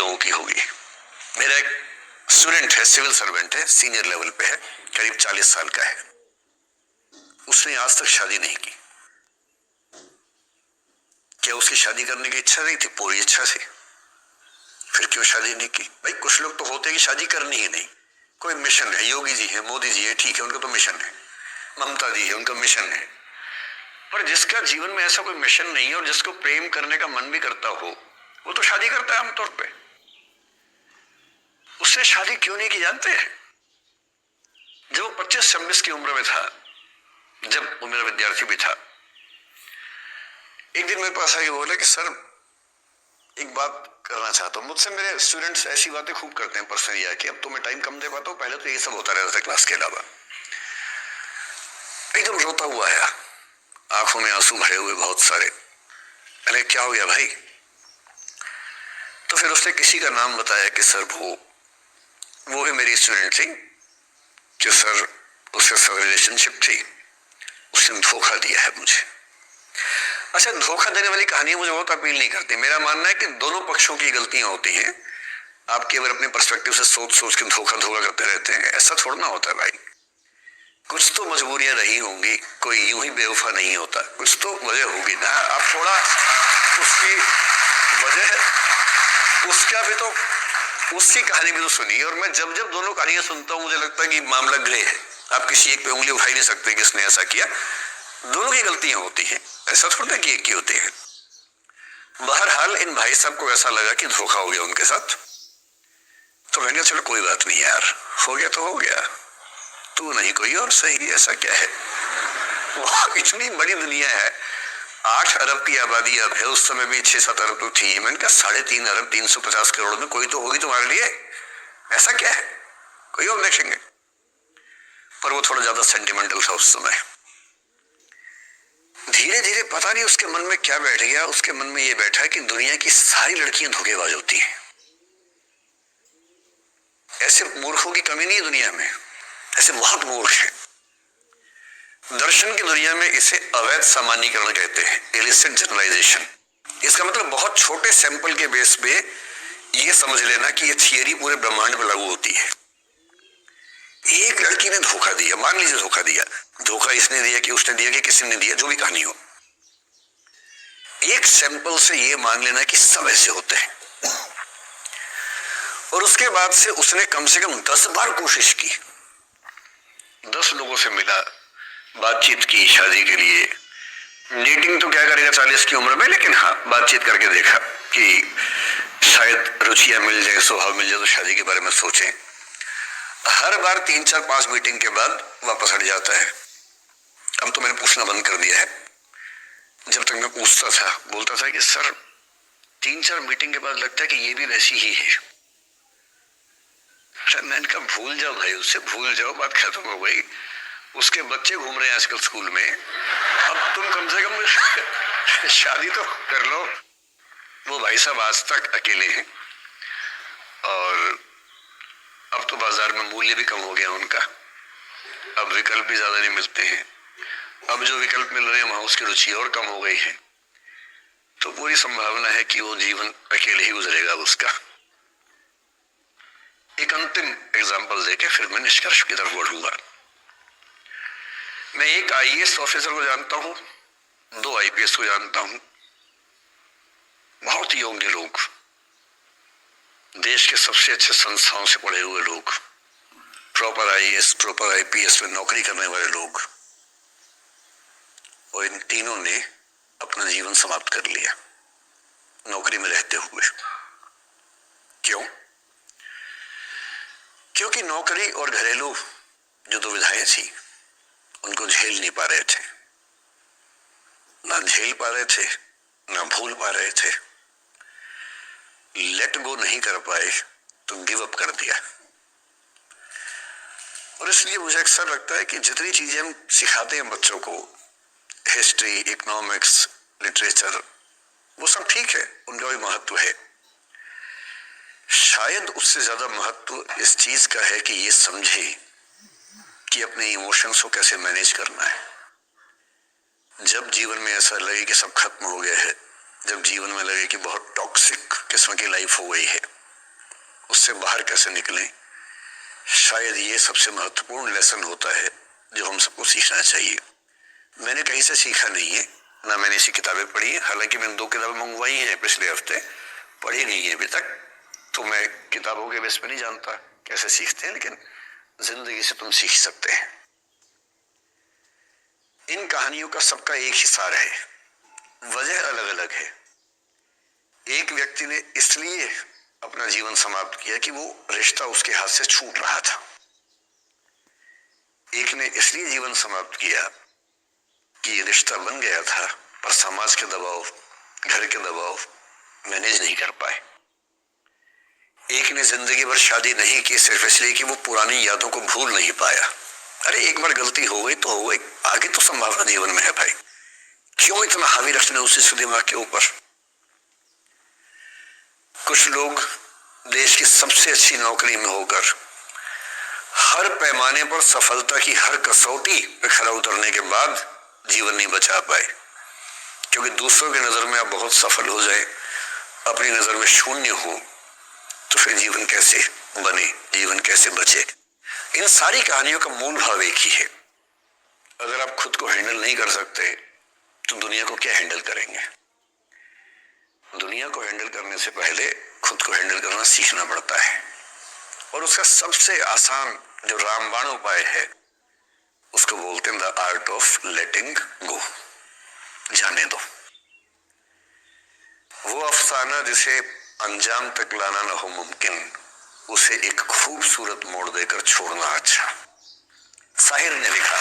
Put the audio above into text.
लोगों की होगी। मेरा एक स्टूडेंट है, सिविल सर्वेंट है, सीनियर लेवल पे है, करीब 40 साल का है। उसने आज तक शादी नहीं की। क्या उसकी शादी करने की इच्छा नहीं थी? पूरी इच्छा थी। फिर क्यों शादी नहीं की? भाई कुछ लोग तो होते हैं कि शादी करनी ही नहीं, कोई मिशन है। योगी जी है, मोदी जी है, ठीक है, उनका तो मिशन है। ममता जी है, उनका मिशन है। पर जिसका जीवन में ऐसा कोई मिशन नहीं है और जिसको प्रेम करने का मन भी करता हो, वो तो शादी करता है आमतौर पे। उसने शादी क्यों नहीं की जानते हैं? जब वो 25-26 की उम्र में था, जब वो मेरा विद्यार्थी भी था, एक दिन मेरे पास आके बोला कि सर एक बात करना चाहता हूँ। मुझसे मेरे स्टूडेंट्स ऐसी बातें खूब करते हैं पर्सनली आके, अब तो मैं टाइम कम दे पाता हूँ, पहले तो ये सब होता रहता था क्लास के अलावा। एकदम रोता हुआ आया, आंखों में आंसू भरे हुए बहुत सारे। अरे क्या हो गया भाई? तो फिर उसने किसी का नाम बताया कि सर वो ही मेरी स्टूडेंट थी, कि सर उसके साथ रिलेशनशिप थी, उसने धोखा दिया है मुझे। अच्छा, धोखा देने वाली कहानियां मुझे बहुत अपील नहीं करती। मेरा मानना है कि दोनों पक्षों की गलतियां होती हैं। आप केवल अपने पर्सपेक्टिव से सोच सोच के धोखा करते रहते हैं, ऐसा थोड़ा ना होता है भाई। कुछ तो मजबूरियां रही होंगी, कोई यूं ही बेवफा नहीं होता, कुछ तो वजह होगी ना। आप थोड़ा उसकी वजह, उसका भी तो, उसकी कहानी भी तो सुनिए। और मैं जब जब दोनों कहानियां सुनता हूं, मुझे लगता है कि मामला ग्रे है। आप किसी एक पे उंगली उठा ही नहीं सकते कि इसने ऐसा किया। दोनों की गलतियां होती हैं, ऐसा थोड़ा कि एक की होती है। बहरहाल इन भाई साहब को ऐसा लगा कि धोखा हो गया उनके साथ, तो मैंने चलो कोई बात नहीं यार, हो गया तो हो गया, तू नहीं कोई और सही, ऐसा क्या है। इतनी बड़ी दुनिया है, 8 अरब की आबादी अब है, उस समय भी 6-7 अरब तो थी। मैंने कहा 3.5 अरब 350 करोड़ में कोई तो होगी तुम्हारे लिए, ऐसा क्या है, कोई और देखेंगे। पर वो थोड़ा ज्यादा सेंटिमेंटल था उस समय। धीरे धीरे पता नहीं उसके मन में क्या बैठ गया, उसके मन में ये बैठा कि दुनिया की सारी लड़कियां धोखेबाज होती हैं। ऐसे मूर्खों की कमी नहीं है दुनिया में, ऐसे बहुत मूर्ख हैं। दर्शन की दुनिया में इसे अवैध सामान्यीकरण कहते हैं, इलिसिट जनरलाइजेशन। इसका मतलब बहुत छोटे सैंपल के बेस पे ये समझ लेना कि ये थियरी पूरे ब्रह्मांड पर लागू होती है। एक लड़की ने धोखा दिया, मान लीजिए धोखा दिया, धोखा इसने दिया कि उसने दिया कि किसी ने दिया, जो भी कहानी हो, एक सैंपल से ये मान लेना कि सब ऐसे होते हैं। और उसके बाद से उसने कम से कम 10 बार कोशिश की, 10 लोगों से मिला, बातचीत की शादी के लिए। डेटिंग तो क्या करेगा 40 की उम्र में, लेकिन हाँ बातचीत करके देखा कि शायद रुचियां मिल जाए, स्वभाव मिल जाए, तो शादी के बारे में सोचें। हर बार 3-4-5 मीटिंग के बाद वापस हट जाता है। अब तो मैंने पूछना बंद कर दिया है। जब तक मैं पूछता था, बोलता था कि सर 3-4 मीटिंग के बाद लगता है कि ये भी वैसी ही है। मैंने कहा भूल जाओ भाई, उससे भूल जाओ, बात खत्म हो गई। उसके बच्चे घूम रहे हैं आजकल स्कूल में, अब तुम कम से कम शादी तो कर लो। वो भाई साहब आज तक अकेले हैं, और अब तो बाजार में मूल्य भी कम हो गया उनका, अब विकल्प भी ज्यादा नहीं मिलते हैं। अब जो विकल्प मिल रहे हैं वहां उसकी रुचि और कम हो गई है। तो पूरी संभावना है कि वो जीवन अकेले ही गुजरेगा उसका। एक अंतिम एग्जाम्पल देके फिर मैं निष्कर्ष की तरफ बढ़ूंगा। मैं एक आईएएस ऑफिसर को जानता हूं, 2 आईपीएस को जानता हूं, बहुत योग्य लोग, देश के सबसे अच्छे संस्थाओं से पढ़े हुए लोग, प्रॉपर आईएएस प्रॉपर आईपीएस में नौकरी करने वाले लोग, और इन तीनों ने अपना जीवन समाप्त कर लिया नौकरी में रहते हुए। क्यों? क्योंकि नौकरी और घरेलू जो दुविधाएं थी उनको झेल नहीं पा रहे थे, ना झेल पा रहे थे, ना भूल पा रहे थे, लेट गो नहीं कर पाए, तो गिव अप कर दिया। और इसलिए मुझे अक्सर लगता है कि जितनी चीजें हम सिखाते हैं बच्चों को, हिस्ट्री, इकोनॉमिक्स, लिटरेचर, वो सब ठीक है, उनका भी महत्व है। शायद उससे ज्यादा महत्व इस चीज का है कि ये समझे कि अपने इमोशंस को कैसे मैनेज करना है। जब जीवन में ऐसा लगे कि सब खत्म हो गया है, जब जीवन में लगे कि बहुत टॉक्सिक किस्म की लाइफ हो गई है, उससे बाहर कैसे निकलें, शायद ये सबसे महत्वपूर्ण लेसन होता है जो हम सबको सीखना चाहिए। मैंने कहीं से सीखा नहीं है, ना मैंने ऐसी किताबें पढ़ी है, हालांकि मैंने 2 किताबें मंगवाई हैं पिछले हफ्ते, पढ़ी नहीं है अभी तक, तो मैं किताबों के बेस पे नहीं जानता कैसे सीखते हैं, लेकिन जिंदगी से तुम सीख सकते हैं। इन कहानियों का सबका एक ही सार है, वजह अलग अलग है। एक व्यक्ति ने इसलिए अपना जीवन समाप्त किया कि वो रिश्ता उसके हाथ से छूट रहा था। एक ने इसलिए जीवन समाप्त किया कि ये रिश्ता बन गया था, पर समाज के दबाव, घर के दबाव मैनेज नहीं कर पाए। एक ने जिंदगी भर शादी नहीं की सिर्फ इसलिए कि वो पुरानी यादों को भूल नहीं पाया। अरे एक बार गलती हो गई तो हो गई, आगे तो संभावना जीवन में है भाई, क्यों इतना हावी रखना उसी दिमाग के ऊपर। कुछ लोग देश की सबसे अच्छी नौकरी में होकर हर पैमाने पर सफलता की हर कसौटी पे खरा उतरने के बाद जीवन नहीं बचा पाए, क्योंकि दूसरों की नजर में आप बहुत सफल हो जाए, अपनी नजर में शून्य हो, तो फिर जीवन कैसे बने, जीवन कैसे बचे। इन सारी कहानियों का मूल भाव एक ही है, अगर आप खुद को हैंडल नहीं कर सकते तो दुनिया को क्या हैंडल करेंगे। दुनिया को हैंडल करने से पहले खुद को हैंडल करना सीखना पड़ता है, और उसका सबसे आसान जो रामबाण उपाय है उसको बोलते हैं द आर्ट ऑफ लेटिंग गो, जाने दो। वो अफसाना जिसे अंजाम तक लाना न हो मुमकिन, उसे एक खूबसूरत मोड़ देकर छोड़ना अच्छा। साहिर ने लिखा,